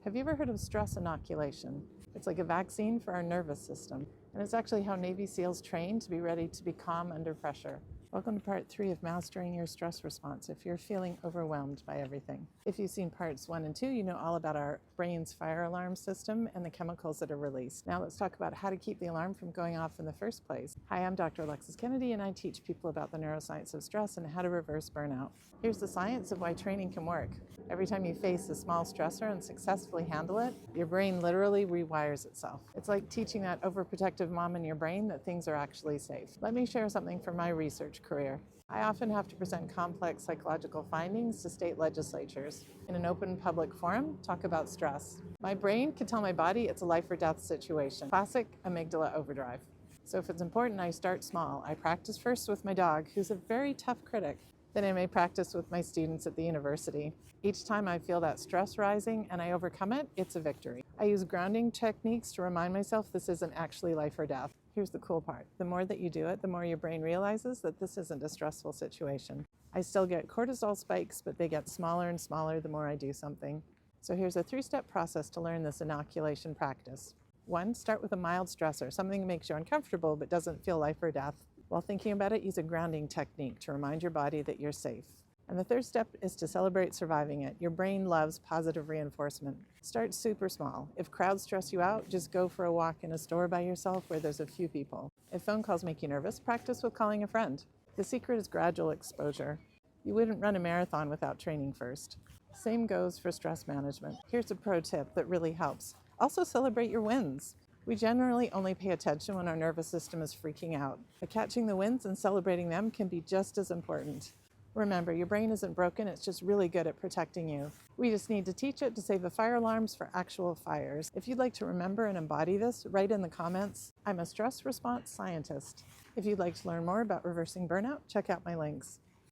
Have you ever heard of stress inoculation? It's like a vaccine for our nervous system, and it's actually how Navy SEALs train to be ready to be calm under pressure. Welcome to part 3 of Mastering Your Stress Response if you're feeling overwhelmed by everything. If you've seen parts 1 and 2, you know all about our brain's fire alarm system and the chemicals that are released. Now let's talk about how to keep the alarm from going off in the first place. Hi, I'm Dr. Alexis Kennedy, and I teach people about the neuroscience of stress and how to reverse burnout. Here's the science of why training can work. Every time you face a small stressor and successfully handle it, your brain literally rewires itself. It's like teaching that overprotective mom in your brain that things are actually safe. Let me share something from my research career. I often have to present complex psychological findings to state legislatures. In an open public forum, talk about stress. My brain can tell my body it's a life or death situation. Classic amygdala overdrive. So if it's important, I start small. I practice first with my dog, who's a very tough critic. Then I may practice with my students at the university. Each time I feel that stress rising and I overcome it, it's a victory. I use grounding techniques to remind myself this isn't actually life or death. Here's the cool part. The more that you do it, the more your brain realizes that this isn't a stressful situation. I still get cortisol spikes, but they get smaller and smaller the more I do something. So here's a 3-step process to learn this inoculation practice. 1, start with a mild stressor, something that makes you uncomfortable but doesn't feel life or death. While thinking about it, use a grounding technique to remind your body that you're safe. And the 3rd step is to celebrate surviving it. Your brain loves positive reinforcement. Start super small. If crowds stress you out, just go for a walk in a store by yourself where there's a few people. If phone calls make you nervous, practice with calling a friend. The secret is gradual exposure. You wouldn't run a marathon without training first. Same goes for stress management. Here's a pro tip that really helps. Also celebrate your wins. We generally only pay attention when our nervous system is freaking out, but catching the wins and celebrating them can be just as important. Remember, your brain isn't broken, it's just really good at protecting you. We just need to teach it to save the fire alarms for actual fires. If you'd like to remember and embody this, write in the comments, "I'm a stress response scientist." If you'd like to learn more about reversing burnout, check out my links.